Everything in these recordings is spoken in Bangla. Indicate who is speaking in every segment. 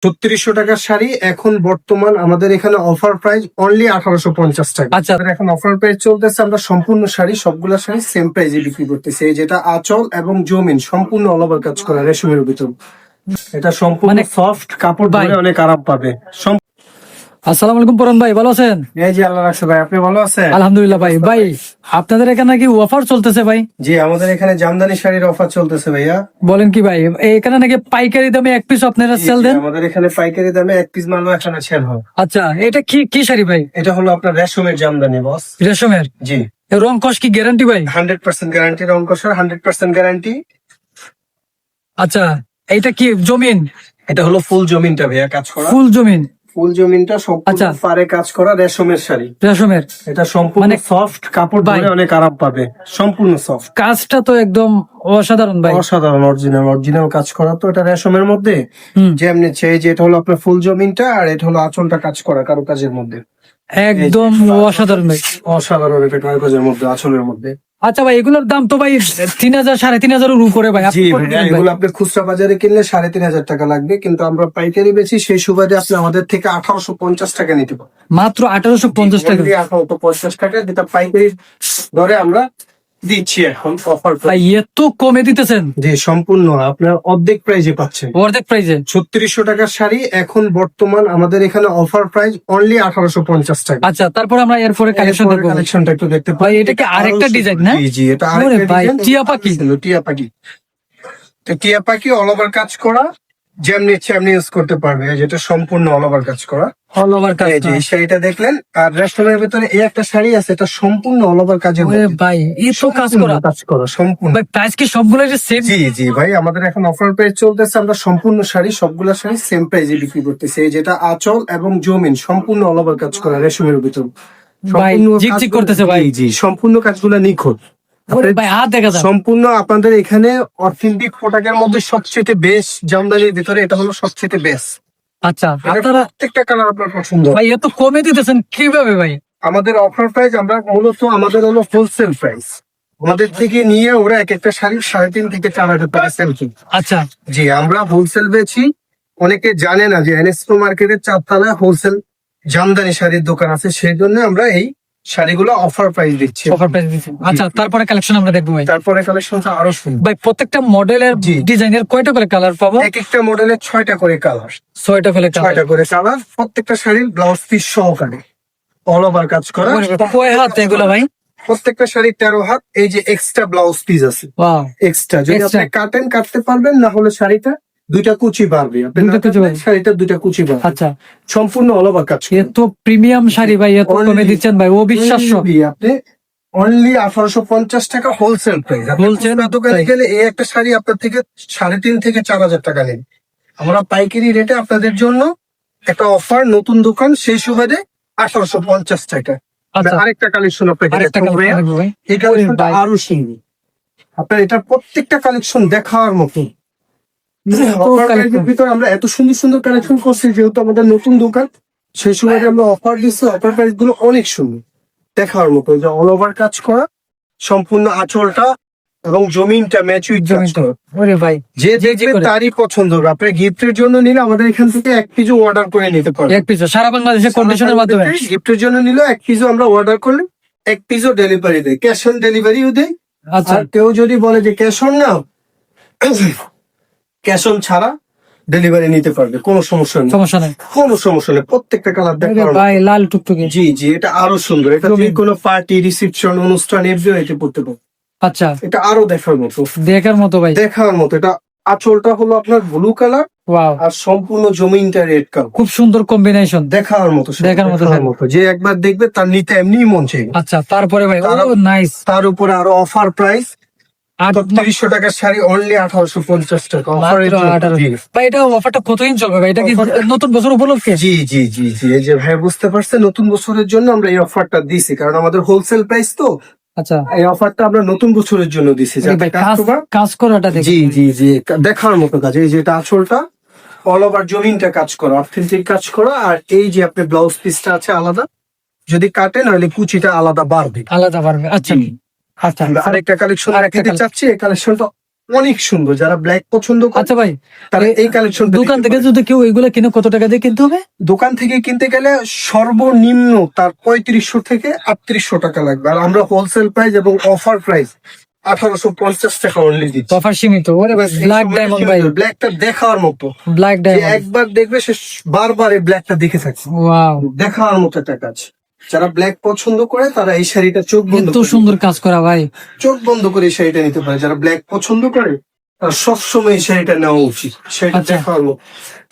Speaker 1: ৩৬০০ টাকার শাড়ি এখন বর্তমান আমাদের এখানে অফার প্রাইস অনলি ১৮৫০ টাকা।
Speaker 2: আচ্ছা।
Speaker 1: আমাদের এখন অফার প্রাইস চলতেছে, আমরা সম্পূর্ণ শাড়ি সবগুলা শাড়ি সেম প্রাইসে বিক্রি করতেছি। এই যেটা আঁচল এবং জমিন সম্পূর্ণ অল ওভার কাজ করা রেশমের ভিতর, এটা সম্পূর্ণ সফট কাপড়, ধরে অনেক আরাম পাবে।
Speaker 2: আসসালামু আলাইকুম পরান ভাই, ভালো আছেন?
Speaker 1: এই যে আল্লাহ রাখছে ভাই, আপনি ভালো আছেন?
Speaker 2: আলহামদুলিল্লাহ ভাই। ভাই আপনাদের এখানে নাকি অফার চলতেছে ভাই?
Speaker 1: জি, আমাদের এখানে জামদানি শাড়ির অফার চলতেছে ভাইয়া।
Speaker 2: বলেন কি ভাই, এখানে নাকি পাইকারি দামে এক পিস আপনারা সেল দেন?
Speaker 1: আমাদের এখানে পাইকারি দামে এক পিস মালও এখানে সেল হয়।
Speaker 2: আচ্ছা, এটা কি কি শাড়ি ভাই?
Speaker 1: এটা হলো আপনার রেশমের জামদানি বস।
Speaker 2: রেশমের?
Speaker 1: জি।
Speaker 2: রং কস কি গ্যারান্টি ভাই?
Speaker 1: 100% গ্যারান্টি, রং কষার 100% গ্যারান্টি।
Speaker 2: আচ্ছা, এইটা কি জমিন?
Speaker 1: এটা হলো ফুল জমিনটা ভাইয়া কাজ করা।
Speaker 2: ফুল জমিন?
Speaker 1: ফুল জমিনটা সম্পূর্ণ
Speaker 2: আচ্ছা।
Speaker 1: পারে কাজ করা রেশমের শাড়ি।
Speaker 2: রেশমের?
Speaker 1: এটা সম্পূর্ণ সফট কাপড়, ধরে অনেক আরাম পাবে। সম্পূর্ণ সফট,
Speaker 2: কাজটা তো একদম অসাধারণ ভাই।
Speaker 1: অসাধারণ, অরিজিনাল কাজ করা। তো এটা রেশমের মধ্যে যেমনি চাই, যে এটা হলো আপনার ফুল জমিনটা, আর এটা হলো আঁচলটা কাজ করা কারো কাজের মধ্যে।
Speaker 2: একদম অসাধারণ ভাই,
Speaker 1: অসাধারণ। এটা কারো কাজের মধ্যে, আঁচলের মধ্যে।
Speaker 2: আচ্ছা ভাই, এগুলোর দাম তো ভাই ৩,০০০ ৩,৫০০ উপরে ভাই।
Speaker 1: জি ভাই, এগুলো আপনি খুচরা বাজারে কিনলে ৩,৫০০ টাকা লাগবে, কিন্তু আমরা পাইকারি বেচি, সেই সুবাদে আপনি আমাদের থেকে ১৮৫০ টাকা নিতে পারেন।
Speaker 2: মাত্র ১৮৫০ টাকা?
Speaker 1: ১৮৫০ টাকা, যেটা পাইকারি দরে আমরা দিচ্ছি এখন অফার।
Speaker 2: ভাই এত কমে দিতেছেন?
Speaker 1: জি, সম্পূর্ণ আপনার অর্ধেক প্রাইজে পাচ্ছেন।
Speaker 2: অর্ধেক প্রাইজে?
Speaker 1: ৩৬০০ টাকার শাড়ি এখন বর্তমান আমাদের এখানে অফার প্রাইস অনলি ১৮৫০ টাকা।
Speaker 2: আচ্ছা, তারপর আমরা এরপরে
Speaker 1: কালেকশনটা একটু দেখতে পাই।
Speaker 2: ভাই এটা কি আরেকটা ডিজাইন না?
Speaker 1: জি জি, এটা আরেকটা ডিজাইন।
Speaker 2: টিয়া পাখি?
Speaker 1: টিয়া পাখি। তো টিয়া পাখি অল ওভার কাজ করা, যেমনি ইচ্ছে এমনি ইউজ করতে পারবে। যেটা সম্পূর্ণ অল ওভার কাজ করা।
Speaker 2: অল ওভার কাজ?
Speaker 1: এই যে শাড়িটা দেখলেন, আর রেস্টুরেন্টের ভিতরে এই একটা শাড়ি আছে, এটা সম্পূর্ণ অল ওভার কাজের মধ্যে।
Speaker 2: ভাই এত কাজ করা
Speaker 1: সম্পূর্ণ।
Speaker 2: ভাই প্রাইস কি সবগুলো সেম?
Speaker 1: জি জি ভাই, আমাদের এখন অফার প্রাইস চলতেছে, আমরা সম্পূর্ণ শাড়ি সবগুলা শাড়ি সেম প্রাইসে বিক্রি করতেছি। এই যেটা আঁচল এবং জমিন সম্পূর্ণ অল ওভার কাজ করা রেশমের ভিতর।
Speaker 2: ভাই ঝিকঝিক করতেছে ভাই।
Speaker 1: জি, সম্পূর্ণ কাজগুলো নিখুঁত।
Speaker 2: ভাই হাত দেখা যায়
Speaker 1: সম্পূর্ণ আপনাদের এখানে অথেন্টিক প্রোডাক্টের মধ্যে সবচেয়ে বেস্ট জামদানির ভিতরে এটা হলো সবচেয়ে বেস্ট।
Speaker 2: আচ্ছা,
Speaker 1: আপনারা প্রত্যেকটা কালার আপনার পছন্দ।
Speaker 2: ভাই এত কমে দিতেছেন কিভাবে ভাই?
Speaker 1: আমাদের অফার প্রাইস, আমরা মূলত আমাদের হলো হোলসেল প্রাইস। আমাদের থেকে নিয়ে ওরা এক একটা শাড়ি ৩.৫ থেকে ৪,০০০ টাকা সেল করে।
Speaker 2: আচ্ছা
Speaker 1: জি, আমরা হোলসেল বেচি। অনেকে জানে না যে এনএসপো মার্কেটের ৪ তলায় হোলসেল জামদানি শাড়ির দোকান আছে, সেই জন্য আমরা এই শাড়িগুলো অফার প্রাইস দিচ্ছি।
Speaker 2: অফার প্রাইস দিচ্ছেন? আচ্ছা, তারপরে কালেকশন আমরা দেখবো ভাই।
Speaker 1: তারপরে কালেকশনটা আরো সুন্দর
Speaker 2: ভাই। প্রত্যেকটা মডেলের ডিজাইনের কয়টা করে কালার পাবো?
Speaker 1: এক একটা মডেলের ৬টা করে কালার।
Speaker 2: ৬টা করে কালার?
Speaker 1: ৬টা করে কালার, প্রত্যেকটা শাড়ির ব্লাউজ পিস সহকারে অল ওভার কাজ করা।
Speaker 2: কয় হাত এগুলো ভাই?
Speaker 1: প্রত্যেকটা শাড়ি ১৩ হাত। এই যে এক্সট্রা ব্লাউজ পিস আছে, এক্সট্রা যদি আপনি কাটতে পারবেন, না হলে শাড়িটা দুইটা কুচি বাড়বে। শাড়িটা দুইটা কুচি বাড়বে।
Speaker 2: আচ্ছা,
Speaker 1: সম্পূর্ণ অল ওভার কাজ।
Speaker 2: এত প্রিমিয়াম শাড়ি ভাই, এত কমে দিচ্ছেন ভাই, অবিশ্বাস্য।
Speaker 1: আপনি অনলি ১৮৫০ টাকা হোলসেল প্রাইস। হোলসেল দোকানে গেলে এই একটা শাড়ি আপনার থেকে ৩.৫ থেকে ৪,০০০ টাকা নেবে। আমরা পাইকারি রেটে আপনাদের জন্য একটা অফার, নতুন দোকান, সেই সুবাদে ১৮৫০ টাকা। আরেকটা কালেকশন আপনাকে এই কালেকশনটা আরো সুন্দর। আপনার এটা প্রত্যেকটা কালেকশন দেখার মতো। ভিতরে আমরা এত সুন্দর সুন্দর কালেকশন করছি, যেহেতু আমাদের নতুন দোকান, সেই সময় আমরা অফার দিচ্ছি। অফার প্রাইস গুলো অনেক সুন্দর, দেখার মতো। যে অল ওভার কাজ করা, সম্পূর্ণ আঁচলটা এবং জমিনটা ম্যাচুইট
Speaker 2: ভাই,
Speaker 1: যে দেখবে তারই পছন্দ হবে। আপনার গিফটের জন্য নিলে আমাদের এখান থেকে এক পিসও অর্ডার করে নিতে পারবেন।
Speaker 2: এক পিস সারা বাংলাদেশে কন্ডিশনের মাধ্যমে।
Speaker 1: গিফটের জন্য নিলে এক পিসও আমরা অর্ডার করলে এক পিসও ডেলিভারি দেয়, ক্যাশ অন ডেলিভারিও দেয়।
Speaker 2: আচ্ছা,
Speaker 1: কেউ যদি বলে যে ক্যাশ অন না, ক্যাশ অন ছাড়া ডেলিভারি নিতে পারবে, কোনো সমস্যা নেই। কোনো সমস্যা নেই। প্রত্যেকটা কালার দেখার
Speaker 2: ভাই, লাল টুকটুকে।
Speaker 1: জি জি, এটা আরো সুন্দর। এটা কোনো পার্টি, রিসেপশন, অনুষ্ঠান, এতে পড়তে পারবে।
Speaker 2: আচ্ছা,
Speaker 1: এটা আরো দেখার মতো ভাই, দেখার মতো। এটা আঁচলটা হলো আপনার ব্লু কালার, আর সম্পূর্ণ জমিনটা রেড কালার।
Speaker 2: খুব সুন্দর কম্বিনেশন,
Speaker 1: দেখার মতো। যে একবার দেখবে তার নিতে এমনি মন চাইবে।
Speaker 2: আচ্ছা, তারপরে ভাই নাইস,
Speaker 1: তার উপরে আরো অফার প্রাইস ৩৬০০ টাকার শাড়ি অনলি ১৮৫০ টাকা।
Speaker 2: ভাই এটা অফারটা কতদিন চলবে ভাই? এটা কি নতুন বছর উপলক্ষে?
Speaker 1: জি জি জি জি, এই যে ভাই বুঝতে পারছেন, নতুন বছরের জন্য আমরা এই অফারটা দিছি, কারণ আমাদের হোলসেল প্রাইস তো।
Speaker 2: আচ্ছা,
Speaker 1: এই অফারটা আমরা নতুন বছরের জন্য দিছি।
Speaker 2: কাজ করাটা
Speaker 1: জি জি জি, দেখার মতো কাজ। এই যে এটা আঁচলটা অল ওভার জমিনটা কাজ করা, অথেন্টিক কাজ করা। আর এই যে আপনি ব্লাউজ পিসটা আছে আলাদা, যদি কাটেন নাহলে কুচিটা আলাদা বাড়বে।
Speaker 2: আচ্ছা আচ্ছা,
Speaker 1: আরেকটা কালেকশন দেখাতে চাচ্ছি। এই কালেকশনটা অনেক সুন্দর, যারা ব্ল্যাক পছন্দ করে
Speaker 2: আচ্ছা ভাই,
Speaker 1: তারা এই কালেকশন
Speaker 2: দোকান থেকে যদি কেউ এগুলো কিনে কত টাকা দিয়ে কিনতে হবে?
Speaker 1: দোকান থেকে কিনতে গেলে সর্বনিম্ন তার 3500 থেকে 3800 টাকা লাগবে, আর আমরা হোলসেল প্রাইস এবং অফার প্রাইস 1850 টাকা অনলি দিচ্ছি।
Speaker 2: অফার সীমিত। ওরে ভাই, ব্ল্যাক ডায়মন্ড ভাই,
Speaker 1: ব্ল্যাকটা দেখার মতো,
Speaker 2: ব্ল্যাক
Speaker 1: যে
Speaker 2: ডায়মন্ড,
Speaker 1: একবার দেখবে সে বারবার এই ব্ল্যাকটা দেখে থাকে,
Speaker 2: ওয়াও,
Speaker 1: দেখার মতো একটা কাজ। যারা ব্ল্যাক পছন্দ করে তারা এই শাড়িটা চোখ বন্ধ
Speaker 2: এত
Speaker 1: করে
Speaker 2: সুন্দর কাজ করা ভাই।
Speaker 1: চোখ বন্ধ করে এই শাড়িটা নিতে পারে। যারা ব্ল্যাক পছন্দ করে তার সবসময় এই শাড়িটা নেওয়া উচিত, শাড়িটা
Speaker 2: আচ্ছা।
Speaker 1: দেখার মতো।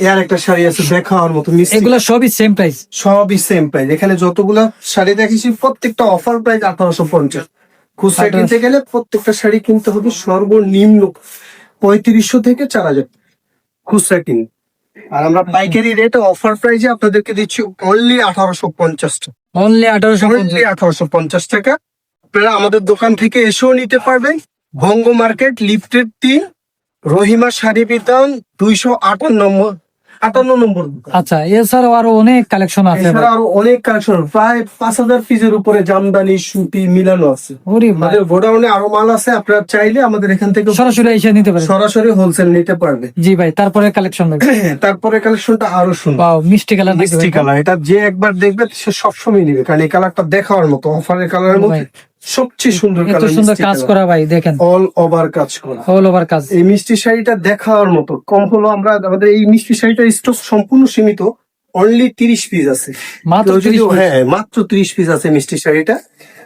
Speaker 1: এর একটা শাড়ি আছে দেখার মতো মিষ্টি,
Speaker 2: এগুলো সবই সেম প্রাইস।
Speaker 1: সবই সেম প্রাইস। এখানে যতগুলা শাড়ি দেখেছি প্রত্যেকটা অফার প্রাইস 1850। খুচরা
Speaker 2: 1800
Speaker 1: কিনতে গেলে প্রত্যেকটা শাড়ি কিনতে হবে সর্বনিম্ন 3500 থেকে 4000 খুচরা কিন। আর আমরা পাইকারি রেটে অফার প্রাইসে আপনাদেরকে দিচ্ছি অনলি 1850 টাকা।
Speaker 2: অনলি 1850।
Speaker 1: অনলি 1850 টাকা। আপনারা আমাদের দোকান থেকে এসেও নিতে পারবেন। বঙ্গ মার্কেট, লিফটেড 3, রহিমা শাড়ি বিতান 258 নম্বর দোকান।
Speaker 2: আচ্ছা, এছাড়াও আরো অনেক কালেকশন আছে ভাই।
Speaker 1: এছাড়া আরো অনেক কালেকশন, প্রায় 5000 পিসের উপরে জামদানি সুতি মিলানো আছে।
Speaker 2: ওরে ভাই,
Speaker 1: আমাদের গোডাউনে আরো মাল আছে, আপনারা চাইলে আমাদের এখান থেকে
Speaker 2: সরাসরি এসে নিতে পারে।
Speaker 1: সরাসরি হোলসেল নিতে পারবে।
Speaker 2: জি ভাই, তারপরে কালেকশন দেখবে।
Speaker 1: তারপরে কালেকশনটা আরো সুন্দর,
Speaker 2: ওয়াও, মিষ্টি কালার নাকি
Speaker 1: মিষ্টি
Speaker 2: ভাই?
Speaker 1: কালার। এটা যে একবার দেখবে সে সবসময় নিবে, কারণ এই কালারটা দেখার মতো, অফারের কালারের মধ্যে সবচেয়ে সুন্দর
Speaker 2: এত
Speaker 1: কালার।
Speaker 2: সুন্দর কাজ করা ভাই, দেখেন
Speaker 1: অল ওভার কাজ করা।
Speaker 2: অল ওভার কাজ।
Speaker 1: এই মিষ্টি শাড়িটা দেখার মতো। কম হলো আমরা আমাদের এই মিষ্টি শাড়িটা স্টক সম্পূর্ণ সীমিত, অনলি 30 পিস আছে।
Speaker 2: মাত্র
Speaker 1: কেউ যদি
Speaker 2: 30 piece?
Speaker 1: হ্যাঁ মাত্র 30 পিস আছে মিষ্টি শাড়িটা।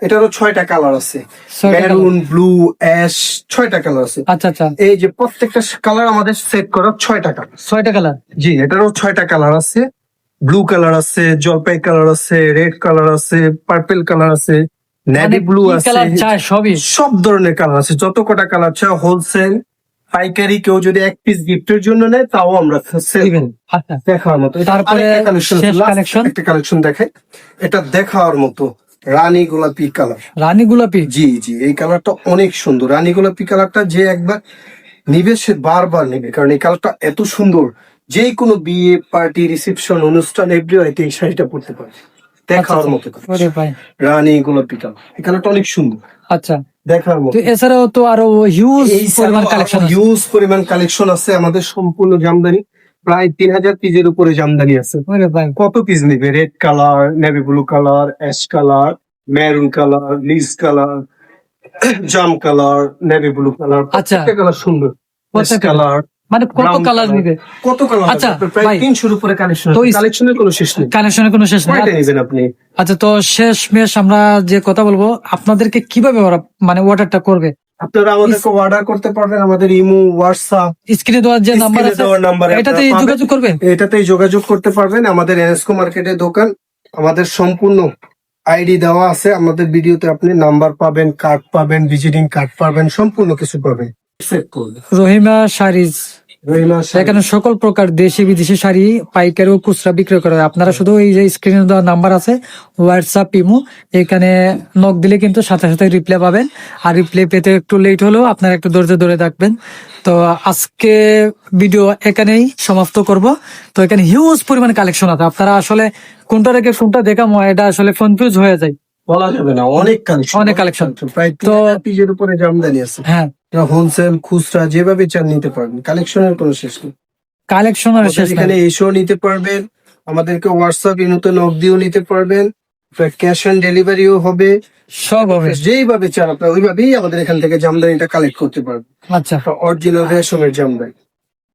Speaker 1: এটারও 6টা কালার আছে,
Speaker 2: 6টা
Speaker 1: মেরুন, ব্লু, অ্যাশ, 6টা কালার আছে।
Speaker 2: আচ্ছা আচ্ছা,
Speaker 1: এই যে প্রত্যেকটা কালার আমাদের সেট করা 6টা কালার।
Speaker 2: 6টা কালার।
Speaker 1: জি, এটারও 6টা কালার আছে। ব্লু কালার আছে, জলপাই কালার আছে, রেড কালার আছে, পার্পল কালার আছে, নেভি ব্লু আছে,
Speaker 2: কালার চাই সবই।
Speaker 1: সব ধরনের কালার আছে। যত কটা কালার চাই হোলসেল পাইকারি, কেউ যদি এক পিস গিফটের জন্য নেয় তাও আমরা সেল
Speaker 2: দিবেন। আচ্ছা,
Speaker 1: দেখার মতো। এটা
Speaker 2: তারপরে
Speaker 1: আরেকটা collection আছে,
Speaker 2: শেষ
Speaker 1: last
Speaker 2: collection?
Speaker 1: একটা কালেকশন দেখে, এটা দেখার মতো রানী গোলাপি কালার।
Speaker 2: রানী গোলাপি।
Speaker 1: জি জি, এই কালারটা অনেক সুন্দর। রানী গোলাপি কালারটা যে একবার নিবে সে বারবার নেবে, কারণ এই কালারটা এত সুন্দর। যে কোনো বিয়ে, পার্টি, রিসেপশন, অনুষ্ঠান এভরিওয়াইতে এই শাড়িটা পরতে পারে, দেখার
Speaker 2: আচ্ছা,
Speaker 1: মতো
Speaker 2: আচ্ছা। ওরে ভাই,
Speaker 1: রানী গোলাপি কালার। এই কালারটা অনেক সুন্দর,
Speaker 2: আচ্ছা।
Speaker 1: দেখার মতো।
Speaker 2: তো এছাড়াও তো আরো হিউজ পরিমাণ কালেকশন আছে।
Speaker 1: হিউজ পরিমাণ কালেকশন আছে আমাদের। সম্পূর্ণ জামদানি, প্রায় 3000 পিসের উপরে জামদানি আছে।
Speaker 2: ওরে ভাই,
Speaker 1: কত পিস নিবে? Red colour, navy blue colour, ash colour, maroon colour, লিজ কালার, জাম কালার, নেভি ব্লু কালার,
Speaker 2: আচ্ছা।
Speaker 1: প্রত্যেকটা কালার সুন্দর।
Speaker 2: প্রত্যেকটা
Speaker 1: কালার,
Speaker 2: মানে কত কালার নিবে?
Speaker 1: কত কালার?
Speaker 2: আচ্ছা,
Speaker 1: প্রায়
Speaker 2: ভাই।
Speaker 1: 300 উপরে কালেকশন।
Speaker 2: তো
Speaker 1: কালেকশনের কোনো শেষ নেই।
Speaker 2: কালেকশনের কোনো শেষ নেই।
Speaker 1: কয়টা নেবেন আপনি?
Speaker 2: আচ্ছা, তো শেষ মেশ আমরা যে কথা বলবো, আপনাদেরকে কিভাবে ওরা মানে অর্ডারটা করবে?
Speaker 1: আপনারা আমাদেরকে অর্ডার করতে পারবেন আমাদের ইমো, হোয়াটসঅ্যাপ,
Speaker 2: স্ক্রিনে দেওয়ার যে নাম্বার
Speaker 1: স্ক্রিনে
Speaker 2: আছে
Speaker 1: দেওয়ার নাম্বারে
Speaker 2: এটাতেই
Speaker 1: আপনারা পাবেন।
Speaker 2: যোগাযোগ করবে।
Speaker 1: এটাতেই যোগাযোগ করতে পারবেন। আমাদের এনএসকো মার্কেটের দোকান, আমাদের সম্পূর্ণ আইডি দেওয়া আছে। আমাদের ভিডিওতে আপনি নাম্বার পাবেন, কার্ড পাবেন, ভিজিটিং কার্ড পাবেন, সম্পূর্ণ কিছু পাবেন। সেট করবে
Speaker 2: রহিমা শাড়িজ,
Speaker 1: রহিমা শাড়ি।
Speaker 2: এখানে সকল প্রকার দেশি বিদেশি শাড়ি পাইকারি ও খুচরা বিক্রয় করা হয়। আপনারা শুধু এই যে স্ক্রিনে দেওয়া নাম্বার আছে, হোয়াটসঅ্যাপ, ইমো, এখানে নক দিলে কিন্তু সাথে সাথে রিপ্লাই পাবেন। আর রিপ্লাই পেতে একটু লেট হলেও আপনারা একটু ধৈর্য ধরে থাকবেন। তো আজকে ভিডিও এখানেই সমাপ্ত করব। তো এখানে হিউজ পরিমাণ কালেকশন আছে, আপনারা আসলে কোনটা রেখে কোনটা দেখামো এটা আসলে কনফিউজ হয়ে যায়।
Speaker 1: বলা যাবে না, অনেক কালেকশন,
Speaker 2: অনেক কালেকশন।
Speaker 1: প্রায়
Speaker 2: তো
Speaker 1: 3000 পিসের উপরে জামদানি আছে।
Speaker 2: হ্যাঁ,
Speaker 1: হোলসেল, খুচরা যেভাবে চান নিতে পারবেন। কালেকশনের কোনো শেষ নেই।
Speaker 2: কালেকশন আর শেষ
Speaker 1: আমাদের এখানে এসেও নিতে পারবেন, আমাদেরকে হোয়াটসঅ্যাপ, ইমোতে নক দিয়েও নিতে পারবেন। ক্যাশ অন ডেলিভারিও হবে,
Speaker 2: সব হবে।
Speaker 1: যেইভাবে চান আপনারা ওইভাবেই আমাদের এখান থেকে জামদানিটা কালেক্ট করতে পারবেন।
Speaker 2: আচ্ছা,
Speaker 1: অরিজিনাল রেশমের জামদানি।